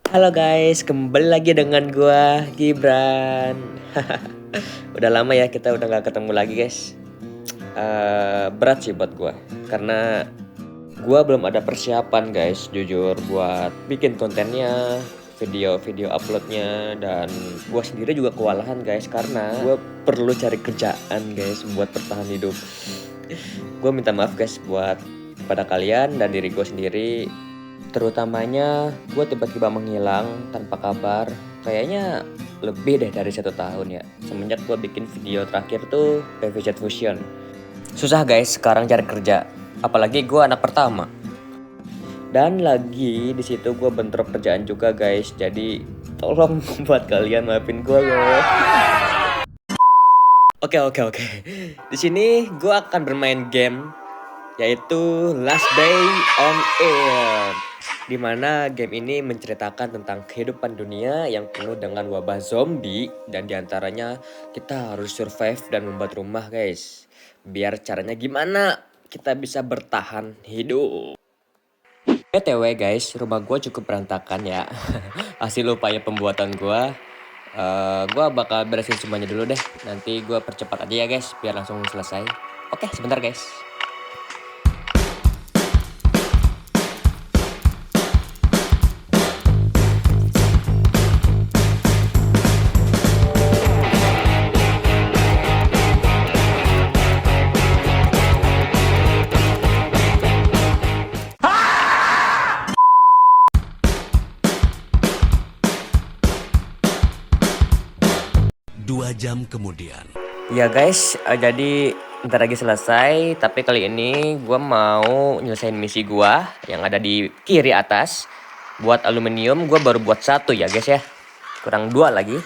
Halo guys, kembali lagi dengan gua Gibran. Udah lama ya kita udah nggak ketemu lagi guys. Berat sih buat gua karena gua belum ada persiapan guys, jujur buat bikin kontennya, video-video uploadnya, dan gua sendiri juga kewalahan guys karena gua perlu cari kerjaan guys buat bertahan hidup. Gua minta maaf guys buat pada kalian dan diri gua sendiri. Terutamanya gue tiba-tiba menghilang tanpa kabar. Kayaknya lebih deh dari 1 tahun ya. Semenjak gue bikin video terakhir tuh PVZ Fusion. Susah guys sekarang cari kerja. Apalagi gue anak pertama. Dan lagi di situ gue bentrok kerjaan juga guys. Jadi tolong buat kalian maafin gue loh. Oke. Di sini gue akan bermain game yaitu Last Day on Earth, dimana game ini menceritakan tentang kehidupan dunia yang penuh dengan wabah zombie, dan diantaranya kita harus survive dan membuat rumah guys. Biar caranya gimana kita bisa bertahan hidup. BTW guys, rumah gue cukup berantakan ya. Hasil upaya pembuatan gue. Gue bakal beresin semuanya dulu deh. Nanti gue percepat aja ya guys, biar langsung selesai. Oke, sebentar guys. 2 jam kemudian. Ya guys, jadi ntar lagi selesai. Tapi kali ini gue mau nyelesain misi gue yang ada di kiri atas. Buat aluminium gue baru buat 1 ya guys ya. Kurang 2 lagi.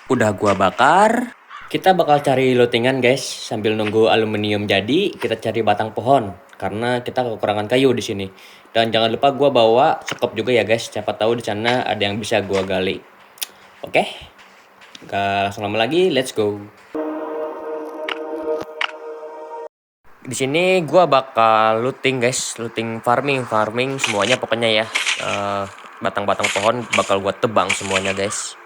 Udah gue bakar. Kita bakal cari lootingan guys. Sambil nunggu aluminium jadi, kita cari batang pohon. Karena kita kekurangan kayu di sini. Dan jangan lupa gue bawa sekop juga ya guys. Siapa tahu di sana ada yang bisa gue gali. Oke? Gak langsung lama lagi, let's go. Di sini gua bakal looting guys, looting farming semuanya pokoknya ya. Batang-batang pohon bakal gua tebang semuanya guys.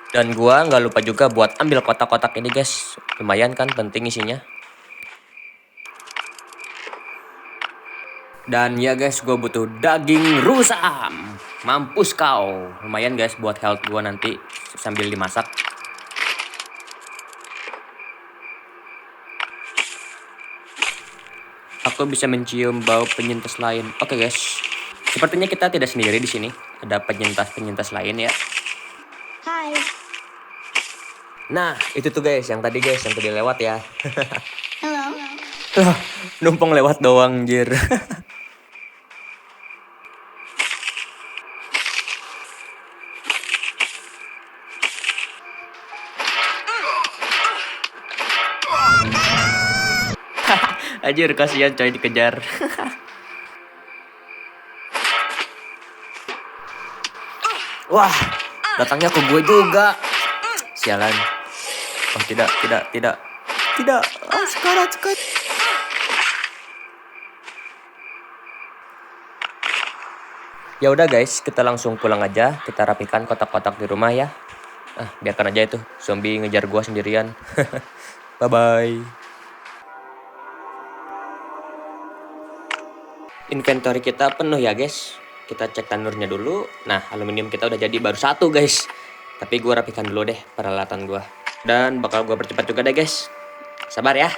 Dan gua nggak lupa juga buat ambil kotak-kotak ini guys. Lumayan kan, penting isinya. Dan ya guys, gua butuh daging rusa. Mampus kau. Lumayan guys buat health gua nanti sambil dimasak. Aku bisa mencium bau penyintas lain. Oke guys. Sepertinya kita tidak sendiri di sini. Ada penyintas-penyintas lain ya. Hai. Nah, itu tuh guys, yang tadi lewat ya. Halo. Numpang lewat doang, anjir. Anjir, kasihan coy dikejar. Wah, datangnya ke gue juga. Sialan. Oh, tidak. Oh, sekarat. Ya udah guys, kita langsung pulang aja. Kita rapikan kotak-kotak di rumah ya. Biarkan aja itu zombie ngejar gua sendirian. Bye bye. Inventory kita penuh ya guys. Kita cek tanurnya dulu. Nah, aluminium kita udah jadi baru 1 guys. Tapi gua rapikan dulu deh peralatan gua. Dan bakal gua percepat juga deh guys. Sabar ya.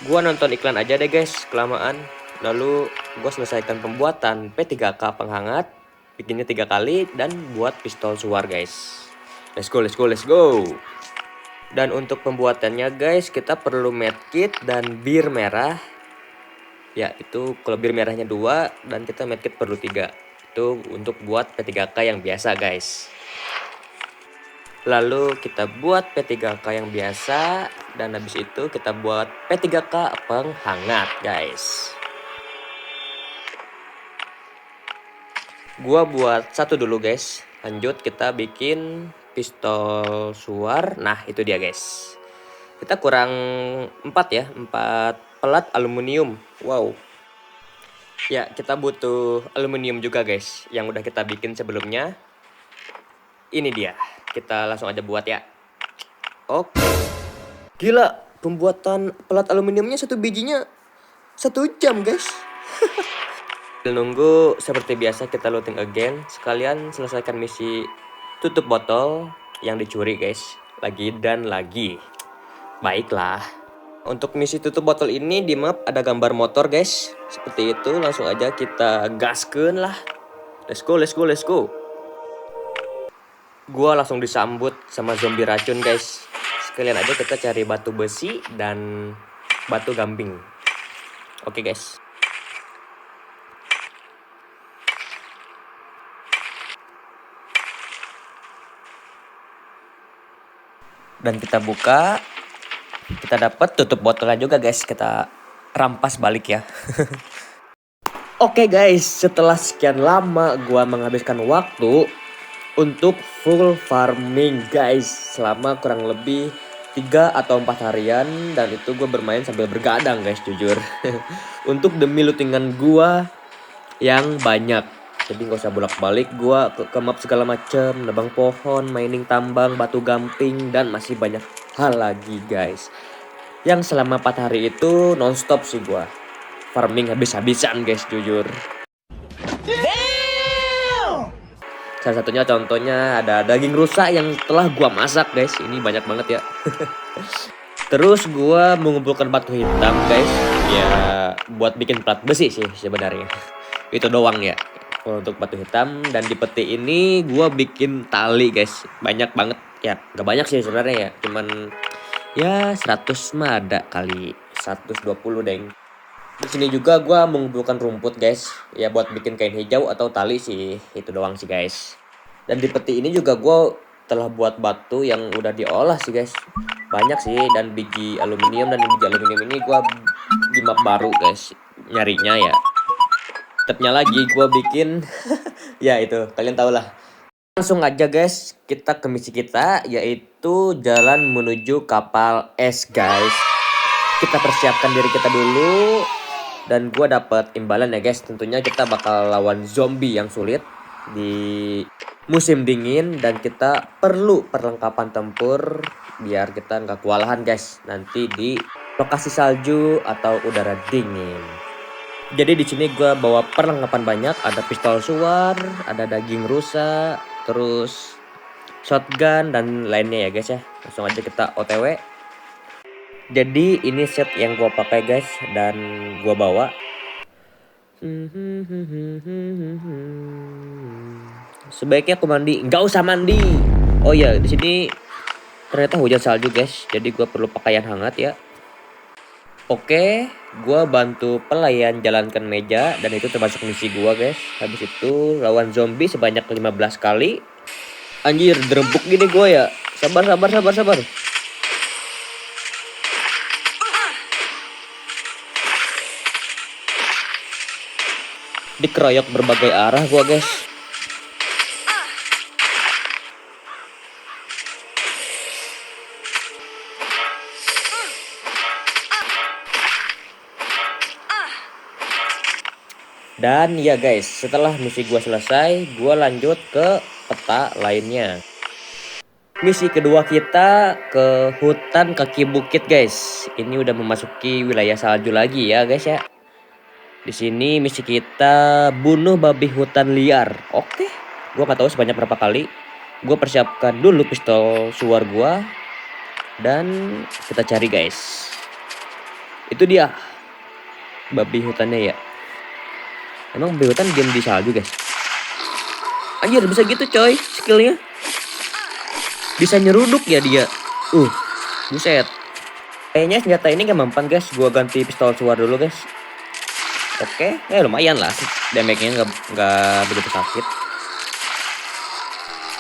Gua nonton iklan aja deh guys, kelamaan. Lalu gua selesaikan pembuatan P3K penghangat, bikinnya 3 kali, dan buat pistol suar guys. Let's go. Dan untuk pembuatannya guys, kita perlu medkit dan bir merah. Ya, itu kalau bir merahnya 2 dan kita medkit perlu 3. Itu untuk buat P3K yang biasa, guys. Lalu kita buat P3K yang biasa dan habis itu kita buat P3K penghangat, guys. Gua buat satu dulu, guys. Lanjut kita bikin pistol suar. Nah, itu dia, guys. Kita kurang 4 ya, 4 pelat aluminium. Wow. Ya, kita butuh aluminium juga, guys, yang udah kita bikin sebelumnya. Ini dia. Kita langsung aja buat ya. Oke. Gila, pembuatan pelat aluminiumnya satu bijinya 1 jam, guys. Nunggu seperti biasa kita loading again. Sekalian selesaikan misi tutup botol yang dicuri, guys. Lagi dan lagi. Baiklah. Untuk misi tutup botol ini di map ada gambar motor, guys. Seperti itu, langsung aja kita gaskeun lah. Let's go, let's go, let's go. Gua langsung disambut sama zombie racun, guys. Sekalian aja kita cari batu besi dan batu gamping. Oke, guys. Dan kita buka. Kita dapat tutup botolnya juga, guys. Kita rampas balik ya. Oke, guys, setelah sekian lama gua menghabiskan waktu untuk full farming, guys, selama kurang lebih 3 atau 4 harian, dan itu gue bermain sambil bergadang, guys, jujur. Untuk demi lootingan gua yang banyak. Jadi gak usah bolak-balik gua ke map segala macam, nebang pohon, mining tambang, batu gamping, dan masih banyak hal lagi, guys. Yang selama 4 hari itu nonstop sih gua farming habis-habisan, guys, jujur. Salah satunya contohnya ada daging rusa yang telah gua masak, guys. Ini banyak banget ya. Terus gua mengumpulkan batu hitam, guys. Ya buat bikin plat besi sih sebenarnya. Itu doang ya. Kalau untuk batu hitam, dan di peti ini gua bikin tali, guys. Banyak banget ya. Gak banyak sih sebenarnya ya. Cuman ya 100 mah ada kali. 120 deng. Di sini juga gua mengumpulkan rumput, guys. Ya buat bikin kain hijau atau tali sih. Itu doang sih, guys. Dan di peti ini juga gua telah buat batu yang udah diolah sih, guys. Banyak sih, dan biji aluminium, dan biji aluminium ini gua di map baru, guys. Nyarinya ya. Stepnya lagi gua bikin ya itu, kalian tau lah. Langsung aja, guys, kita ke misi kita, yaitu jalan menuju kapal es, guys. Kita persiapkan diri kita dulu. Dan gue dapat imbalan ya, guys. Tentunya kita bakal lawan zombie yang sulit di musim dingin, dan kita perlu perlengkapan tempur biar kita nggak kewalahan, guys, nanti di lokasi salju atau udara dingin. Jadi di sini gue bawa perlengkapan banyak. Ada pistol suar, ada daging rusa, terus shotgun dan lainnya ya, guys ya. Langsung aja kita OTW. Jadi ini set yang gua pakai, guys, dan gua bawa. Sebaiknya aku mandi. Nggak usah mandi. Oh ya, di sini ternyata hujan salju, guys. Jadi gua perlu pakaian hangat ya. Oke, gua bantu pelayan jalankan meja, dan itu termasuk misi gua, guys. Habis itu lawan zombie sebanyak 15 kali. Anjir, direbuk gini gua ya. Sabar. Dikeroyok berbagai arah gua, guys. Dan ya, guys, setelah misi gua selesai, gua lanjut ke peta lainnya. Misi kedua kita ke hutan kaki bukit, guys. Ini udah memasuki wilayah salju lagi ya, guys ya. Di sini misi kita bunuh babi hutan liar. Oke, gua nggak tahu sebanyak berapa kali. Gua persiapkan dulu pistol suar gua, dan kita cari, guys. Itu dia babi hutannya ya. Emang babi hutan diam di salju, guys? Anjir, bisa gitu coy skillnya. Bisa nyeruduk ya dia. Buset. Kayaknya senjata ini gak mempan, guys. Gua ganti pistol suar dulu, guys. Oke, lumayan lah. Damage-nya nggak begitu sakit.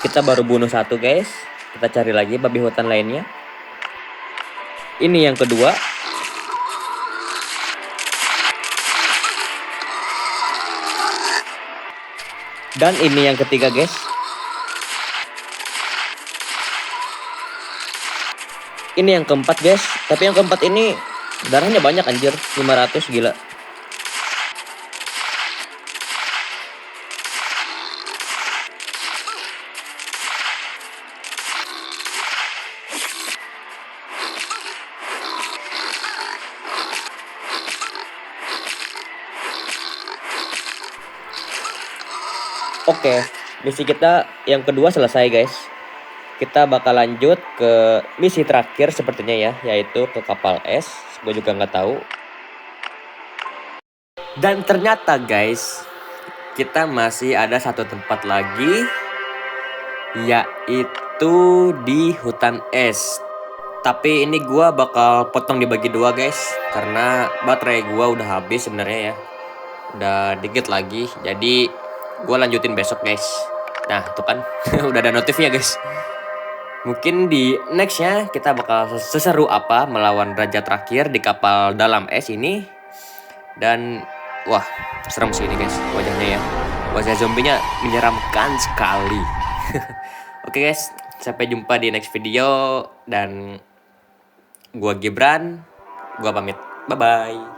Kita baru bunuh satu guys. Kita cari lagi babi hutan lainnya. Ini yang kedua. Dan ini yang ketiga guys. Ini yang keempat guys. Tapi yang keempat ini darahnya banyak anjir. 500 gila. Oke, misi kita yang kedua selesai guys. Kita bakal lanjut ke misi terakhir sepertinya ya, yaitu ke kapal es. Gue juga nggak tahu. Dan ternyata guys, kita masih ada satu tempat lagi, yaitu di hutan es. Tapi ini gue bakal potong dibagi dua guys, karena baterai gue udah habis sebenarnya ya. Udah dikit lagi, jadi gue lanjutin besok guys. Nah tuh kan udah ada notifnya guys. Mungkin di nextnya kita bakal seseru apa melawan raja terakhir di kapal dalam es ini. Dan wah serem sih ini guys wajahnya ya. Wajah zombinya menyeramkan sekali. Oke guys, sampai jumpa di next video. Dan gua Gibran, gua pamit, bye bye.